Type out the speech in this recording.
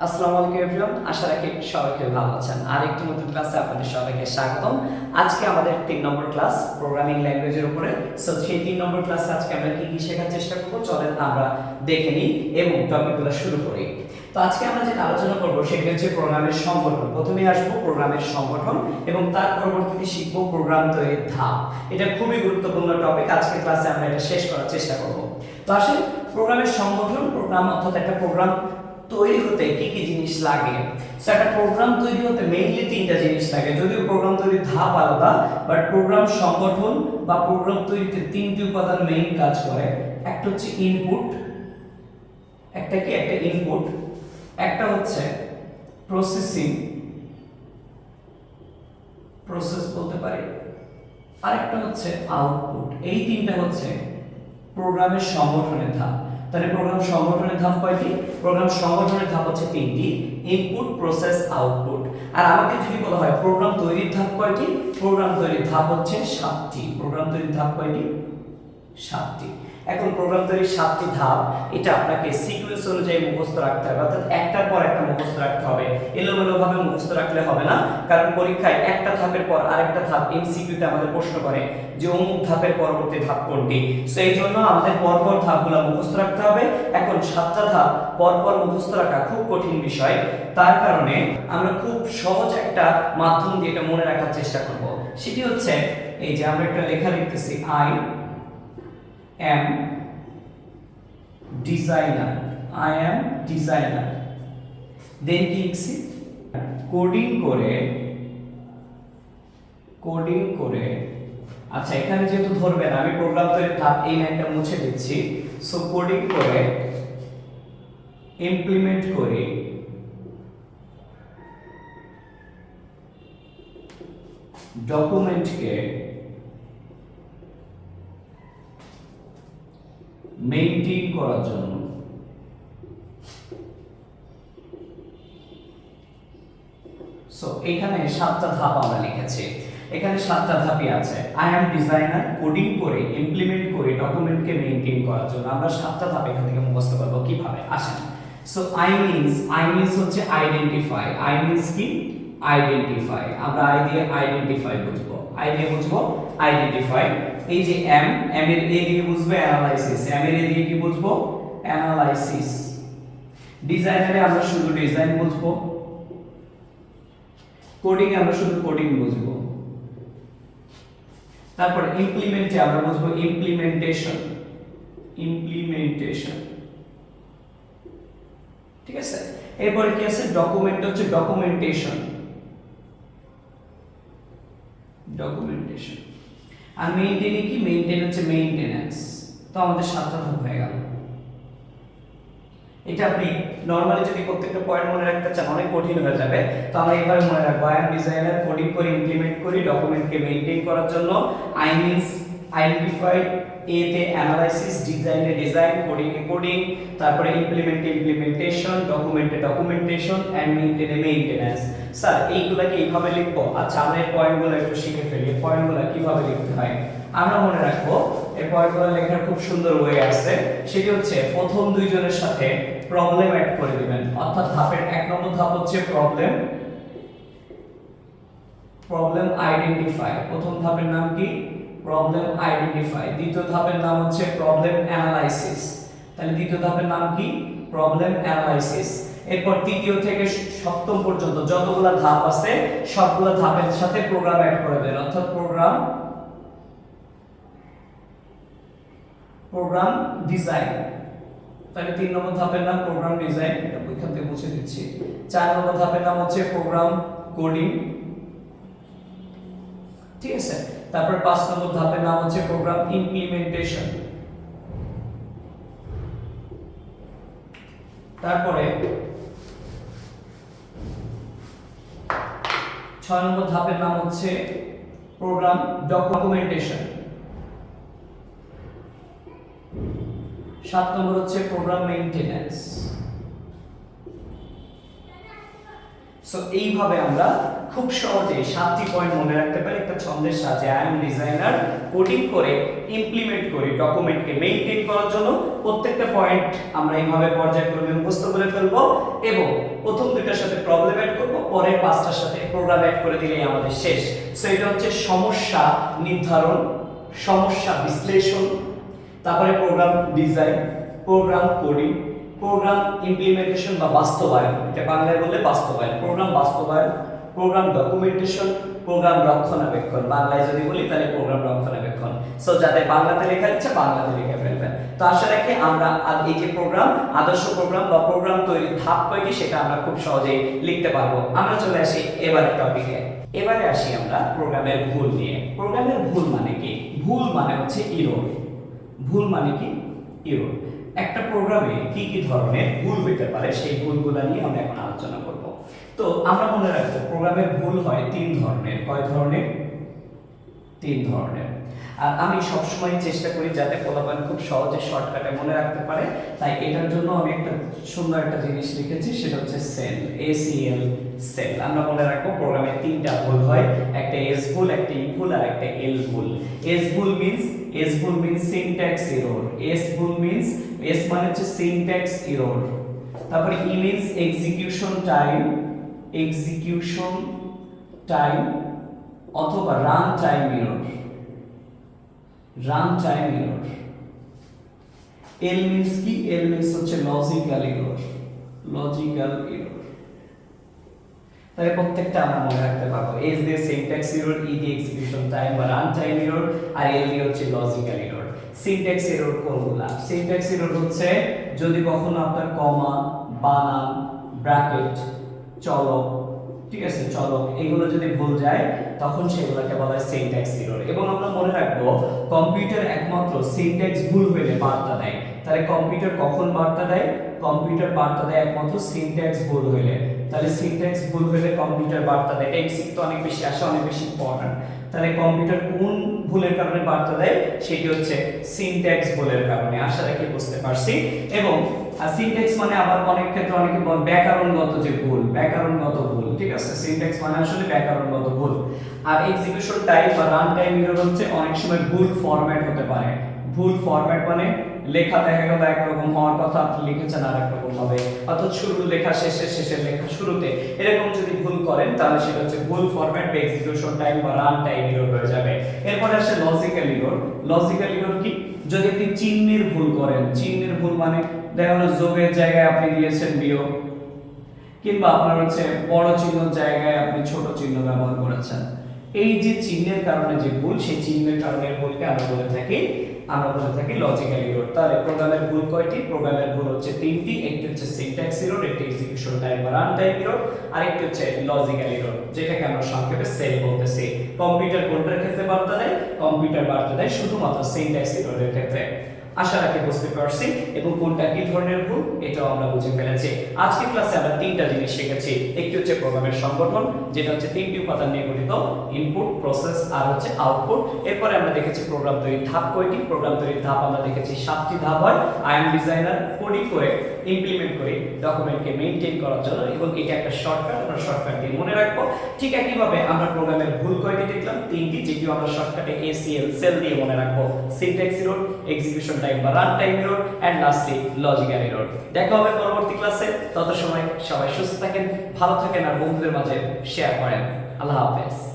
আসসালামু আলাইকুম এভরিওয়ান, আশা রাখি সবাই খুব ভালো আছেন। আরেকটি নতুন ক্লাসে আপনাদের সবাইকে স্বাগতম। আজকে আমাদের 3 নম্বর ক্লাস প্রোগ্রামিং ল্যাঙ্গুয়েজের উপরে। সো সেই 3 নম্বর ক্লাসে আজকে আমরা কি কি শেখার চেষ্টা করব চলেন আমরা দেখে নিই এবং টপিকগুলো শুরু করি। তো আজকে আমরা যেটা আলোচনা করব সেটা হচ্ছে প্রোগ্রামের সংগঠন। প্রথমেই আসবো প্রোগ্রামের সংগঠন এবং তার পরবর্তীতে শিখব প্রোগ্রাম তৈরির ধাপ। এটা খুবই গুরুত্বপূর্ণ টপিক, আজকে ক্লাসে আমরা এটা শেষ করার চেষ্টা করব। তো আসলে প্রোগ্রামের সংগঠন, প্রোগ্রাম অর্থাৎ একটা প্রোগ্রাম তৈরি হতে কি কি জিনিস লাগে। সো একটা প্রোগ্রাম তৈরি হতে মেইনলি তিনটা জিনিস লাগে, যদিও প্রোগ্রাম তৈরির ধাপ আলাদা, বাট প্রোগ্রাম সংগঠন বা প্রোগ্রাম তৈরিতে তিনটি উপাদান মেইন কাজ করে। একটা হচ্ছে ইনপুট, একটা ইনপুট, একটা হচ্ছে প্রসেসিং, প্রসেস বলতে পারি, আরেকটা হচ্ছে আউটপুট। এই তিনটা হচ্ছে প্রোগ্রামের সংগঠনের ধাপ। তাহলে প্রোগ্রাম সংগঠনের ধাপ কয়টি? প্রোগ্রাম সংগঠনের ধাপ হচ্ছে তিনটি, ইনপুট, প্রসেস, আউটপুট। আর আমাকে যদি বলা হয় প্রোগ্রাম তৈরির ধাপ কয়টি, প্রোগ্রাম তৈরির ধাপ হচ্ছে 7টি। প্রোগ্রাম তৈরির ধাপ কয়টি? 7টি। এখন প্রোগ্রাম তৈরির 7টি ধাপ, এটা আপনাকে সিকোয়েন্স অনুযায়ী মুখস্থ রাখতে হবে, অর্থাৎ একটার পর একটা মুখস্থ রাখতে হবে। এলোমেলো ভাবে মুখস্থ রাখলে হবে না, কারণ পরীক্ষায় একটা ধাপের পর আরেকটা ধাপ এমসিকিউতে আমাদের প্রশ্ন করে যে অমুক ধাপের পরবর্তী ধাপ কোনটি। সো এই জন্য আমাদের পরপর ধাপগুলো মুখস্থ রাখতে হবে। এখন 7টা ধাপ পরপর মুখস্থ রাখা খুব কঠিন বিষয়, তার কারণে আমরা খুব সহজ একটা মাধ্যম দিয়ে এটা মনে রাখার চেষ্টা করব। সেটি হচ্ছে এই যে আমরা একটা লেখা লিখতেছি, I am designer, I am designer, then কি লিখছি, কোডিং করে আচ্ছা এখানে যেহেতু ধরবেন আমি প্রোগ্রাম তৈরির ধাপ এই লাইনটা মুছে দিচ্ছি। সো কোডিং করে, ইমপ্লিমেন্ট করি, ডকুমেন্টকে মেইনটেইন করার জন্য। সো এখানে 7টা ধাপ আমরা লিখেছি, এখানে 7টা ধাপই আছে। আই অ্যাম ডিজাইনার, কোডিং করে, ইমপ্লিমেন্ট করে, ডকুমেন্টকে মেইনটেইন করার জন্য। আমরা 7টা ধাপ এখান থেকে মুখস্থ করব কিভাবে, আসেন। সো আই মিন্স হচ্ছে আইডেন্টিফাই। আই মিন্স কি? আইডেন্টিফাই। আমরা আই দিয়ে আইডেন্টিফাই বুঝবো, আই দিয়ে বুঝবো আইডেন্টিফাই। এই যে এম এর এ দিয়ে বুঝবে অ্যানালাইসিস, এম এর এ দিয়ে কি বুঝবো? অ্যানালাইসিস। ডিজাইনারে আমরা শুধু ডিজাইন বুঝবো, কোডিং এ আমরা শুধু কোডিং বুঝবো। তারপর ইমপ্লিমেন্টে আমরা বুঝবো ইমপ্লিমেন্টেশন, ঠিক আছে। এরপর কি আছে? ডকুমেন্ট হচ্ছে ডকুমেন্টেশন। আর মেইনটেইন কি? মেইনটেইন হচ্ছে মেইনটেনেন্স। তো আমাদের 7টা ধাপ হয়ে গেল। এটা আপনি নরমালি যদি প্রত্যেকটা পয়েন্ট মনে রাখতে চান অনেক কঠিন হয়ে যাবে, তো আমরা এবারে মনে রাখবো আই এম ডিজাইনার, কোডিং করে, ইমপ্লিমেন্ট করি, ডকুমেন্টকে মেইনটেইন করার জন্য। আই মিন্স আইডেন্টিফাই, এ তে অ্যানালাইসিস, ডিজাইনে ডিজাইন, কোডিং এ কোডিং, তারপরে ইমপ্লিমেন্টে ইমপ্লিমেন্টেশন, ডকুমেন্টে ডকুমেন্টেশন এন্ড মেইনটেইনে মেইনটেনেন্স। স্যার এইগুলা কি এইভাবে লিখবো? আচ্ছা আমরা এই পয়েন্টগুলো একটু শিখে ফেলি। পয়েন্টগুলো কিভাবে লিখতে হয় আমরা মনে রাখবো। এই পয়েন্টগুলো লেখার খুব সুন্দর ওয়ে আছে, সেটি হচ্ছে প্রথম দুইজনের সাথে প্রবলেম অ্যাড করে দিবেন। অর্থাৎ ধাপের 1 নম্বর ধাপ হচ্ছে প্রবলেম আইডেন্টিফাই। প্রথম ধাপের নাম কি? Problem identify. দ্বিতীয় ধাপের নাম হচ্ছে প্রবলেম অ্যানালাইসিস। তাহলে দ্বিতীয় ধাপের নাম কি? Problem analysis. এরপর তৃতীয় থেকে সপ্তম পর্যন্ত যতগুলো ধাপ আছে সবগুলো ধাপের সাথে প্রোগ্রাম অ্যাড করে দেন, অর্থাৎ প্রোগ্রাম ডিজাইন। তাহলে 3 নম্বর ধাপের নাম প্রোগ্রাম ডিজাইন, এটা এখান থেকে মুছে দিচ্ছি। 4 নম্বর ধাপের নাম হচ্ছে প্রোগ্রাম কোডিং, ঠিক আছে। তারপর 5 নম্বর ধাপের নাম হচ্ছে প্রোগ্রাম ইমপ্লিমেন্টেশন। তারপরে 6 নম্বর ধাপের নাম হচ্ছে প্রোগ্রাম ডকুমেন্টেশন। 7 নম্বর হচ্ছে প্রোগ্রাম মেইনটেনেন্স। সো এইভাবে আমরা খুব সহজে 7টি পয়েন্ট মনে রাখতে পারি একটা ছন্দের সাহায্যে। আই এম ডিজাইনার, কোডিং করে, ইমপ্লিমেন্ট করে, ডকুমেন্টকে মেইনটেইন করার জন্য প্রত্যেকটা পয়েন্ট আমরা এইভাবে পর্যায়ক্রমে মুখস্থ করে ফেলবো এবং প্রথম দুইটার সাথে প্রবলেম অ্যাড করব, পরের পাঁচটার সাথে প্রোগ্রাম অ্যাড করে দিলেই আমাদের শেষ। সো এটা হচ্ছে সমস্যা নির্ধারণ, সমস্যা বিশ্লেষণ, তারপরে program design, program coding, program implementation বা বাস্তবায়ন, এটা বাংলায় বললে বাস্তবায়ন, প্রোগ্রাম বাস্তবায়ন, প্রোগ্রাম ডকুমেন্টেশন, প্রোগ্রাম রক্ষণাবেক্ষণ, বাংলায় যদি বলি তাহলে প্রোগ্রাম রক্ষণাবেক্ষণ। সো যাদের বাংলাতে লেখা ইচ্ছা বাংলাতে লিখে ফেলবেন। তো আশা রাখি আমরা এই যে প্রোগ্রাম, আদর্শ প্রোগ্রাম বা প্রোগ্রাম তৈরির ধাপ কয়টি সেটা আমরা খুব সহজেই লিখতে পারবো। আমরা চলে আসি এবারের টপিকে। এবারে আসি আমরা প্রোগ্রামের ভুল নিয়ে। প্রোগ্রামের ভুল মানে কি? ভুল মানে হচ্ছে এরর। ভুল মানে কি? এরর। একটা প্রোগ্রামে কি কি ধরনের ভুল হতে পারে সেই ভুলগুলো নিয়ে আমরা এখন আলোচনা করব। তো আমরা মনে রাখবো প্রোগ্রামের ভুল হয় তিন ধরনের। কয় ধরনের? তিন ধরনের। আর আমি সবসময় চেষ্টা করি যাতে পোলাপান খুব সহজে শর্টকাটে মনে রাখতে পারে, তাই এটার জন্য আমি একটা সুন্দর একটা জিনিস লিখেছি, সেটা হচ্ছে সেল, ACL, সেল। আমরা মনে রাখবো প্রোগ্রামে তিনটা ভুল হয়, একটা এস ভুল, একটা ই ভুল আর একটা এল ভুল। এস ভুল মিন্স সিনট্যাক্স এরর। এস ভুল মিন্স, এস মানে হচ্ছে সিনট্যাক্স এরর। তারপরে ই মিন্স এক্সিকিউশন টাইম অথবা রান টাইম এরর। এল মিন্স কি? এল মিন্স হচ্ছে লজিক্যাল এরর। তাহলে প্রত্যেকটা আমরা মনে রাখতে পারবো। এস দিয়ে সিনট্যাক্স এরর, ই দিয়ে এক্সিকিউশন টাইম বা রান টাইম এরর, আর এল দিয়ে হচ্ছে লজিক্যাল এরর। সিনট্যাক্স এরর কোনগুলা? সিনট্যাক্স এরর হচ্ছে যদি কখনো আপনার কমা, বানান, ব্র্যাকেট, চলক, ঠিক আছে, চলক এগুলো যদি ভুল যায় তখন সেগুলোকে বলা হয় সিনট্যাক্স এরর। এবং আমরা মনে রাখবো কম্পিউটার একমাত্র সিনট্যাক্স ভুল হলে বার্তা দেয়। তাহলে কম্পিউটার কখন বার্তা দেয়? কম্পিউটার বার্তা দেয় একমাত্র সিনট্যাক্স ভুল হলে। তাহলে সিনট্যাক্স ভুল হলে কম্পিউটার বার্তা দেয়। এমসিকিউ তো অনেক বেশি আসে, অনেক বেশি ইম্পর্টেন্ট। তাহলে কম্পিউটার কোন ভুলের কারণে বার্তা দেয়? সেটি হচ্ছে সিনট্যাক্স ভুলের কারণে। আশা রাখি বুঝতে পারছি। এবং সিনট্যাক্স মানে আবার অনেক ক্ষেত্রে অনেকে বলে ব্যাকরণগত যে ভুল, ব্যাকরণগত ভুল, ঠিক আছে। সিনট্যাক্স মানে আসলে ব্যাকরণগত ভুল। আর এক্সিকিউশন টাইম বা রান টাইম এরর হচ্ছে অনেক সময় ভুল ফরম্যাট হতে পারে। ভুল ফরম্যাট মানে লেখা দেখা গেল একরকম হওয়ার কথা, আপনি লিখেছেন আরেক রকম হবে, অর্থাৎ শুরুর লেখা শেষের, শেষের লেখা শুরুতে, এরকম যদি ভুল করেন তাহলে সেটা হচ্ছে ভুল ফরম্যাট বা এক্সিকিউশন টাইম বা রান টাইম এরর হয়ে যাবে। এরপরে আসে লজিক্যাল এরর। লজিক্যাল এরর কি? যদি আপনি চিহ্নের ভুল করেন, চিহ্নের ভুল মানে দেখা গেল যোগের জায়গায় আপনি দিয়েছেন বিয়োগ, কিংবা আপনার হচ্ছে বড় চিহ্নের জায়গায় আপনি ছোট চিহ্ন ব্যবহার করেছেন। এই যে চিহ্নের কারণে যে ভুল, সেই চিহ্নের কারণে ভুলকে আমরা বলে থাকি লজিক্যাল এরর। তাহলে প্রোগ্রামের ভুল কয়টি? প্রোগ্রামের ভুল হচ্ছে তিনটি। একটি হচ্ছে সিনট্যাক্স এরর, একটি এক্সিকিউশন টাইম বা রান টাইম এরর, আর একটি হচ্ছে লজিক্যাল এরর, যেটাকে আমরা সংক্ষেপে সেল বলতেছি। কম্পিউটার কোনটার ক্ষেত্রে বার্তা দেয়? কম্পিউটার বার্তা দেয় শুধুমাত্র সিনট্যাক্স এররের ক্ষেত্রে। আশা রাখি বুঝতে পারছি এবং কোনটা কি ধরনের ভুল এটাও আমরা বুঝে ফেলেছি। আজকে ক্লাসে আমরা তিনটা জিনিস শিখেছি। একটি হচ্ছে প্রোগ্রামের সংগঠন, যেটা হচ্ছে তিনটি উপাদান নিয়ে গঠিত, ইনপুট, প্রসেস আর হচ্ছে আউটপুট। এরপরে আমরা দেখেছি প্রোগ্রাম তৈরির ধাপ কয়টি। প্রোগ্রাম তৈরির ধাপ আমরা দেখেছি 7টি ধাপ হয়। আই এম ডিজাইনার কোডিং করে, ইমপ্লিমেন্ট করে, ডকুমেন্টকে মেইনটেইন করার জন্য, এবং এটা একটা শর্টকাট, আমরা শর্টকাট দিয়ে মনে রাখবো। ঠিক একইভাবে আমরা প্রোগ্রামের ভুল কয়টি দেখলাম? তিনটি, যেটি আমরা শর্টকাটে ACL, সেল দিয়ে মনে রাখবো। সিনট্যাক্স এরর, এক্সিকিউশন টাইম বা run time error, and lastly logical error. দেখা হবে পরবর্তী ক্লাসে। তত সময় সবাই সুস্থ থাকেন, ভালো থাকেন আর বন্ধুদের মাঝে শেয়ার করেন। আল্লাহ হাফেজ।